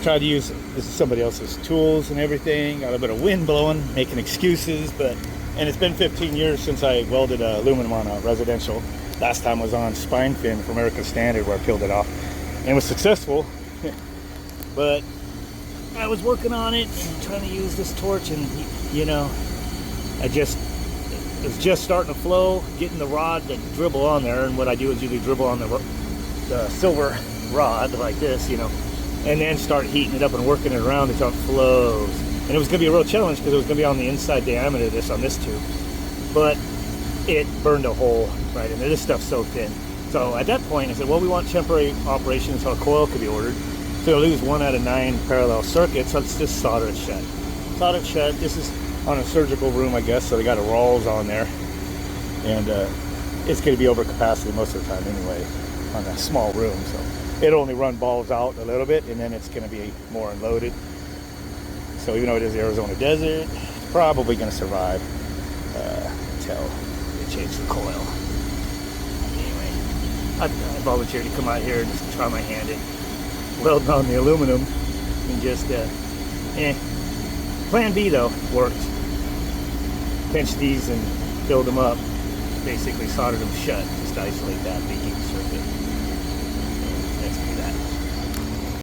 tried to use, this is somebody else's tools and everything. Got a bit of wind blowing, making excuses, and it's been 15 years since I welded aluminum on a residential. Last time was on spine fin from American Standard, where I peeled it off, and it was successful. But I was working on it and trying to use this torch, and you know, it was just starting to flow, getting the rod to dribble on there. And what I do is usually dribble on the silver rod like this, you know, and then start heating it up and working it around until it flows. And it was going to be a real challenge because it was going to be on the inside diameter of this on this tube, but it burned a hole right in there. This stuff's so thin. So at that point I said, well, we want temporary operation so a coil could be ordered. So we'll lose 1 out of 9 parallel circuits. Let's just solder it shut. Solder it shut. This is on a surgical room, I guess, so they got a rolls on there, and it's going to be over capacity most of the time anyway on a small room, so it'll only run balls out a little bit, and then it's going to be more unloaded. So even though it is the Arizona desert, it's probably going to survive until they change the coil. Anyway, I volunteered to come out here and just try my hand at welding on the aluminum, and just Plan B though worked. Pinched these and filled them up, basically soldered them shut just to isolate that leaking circuit.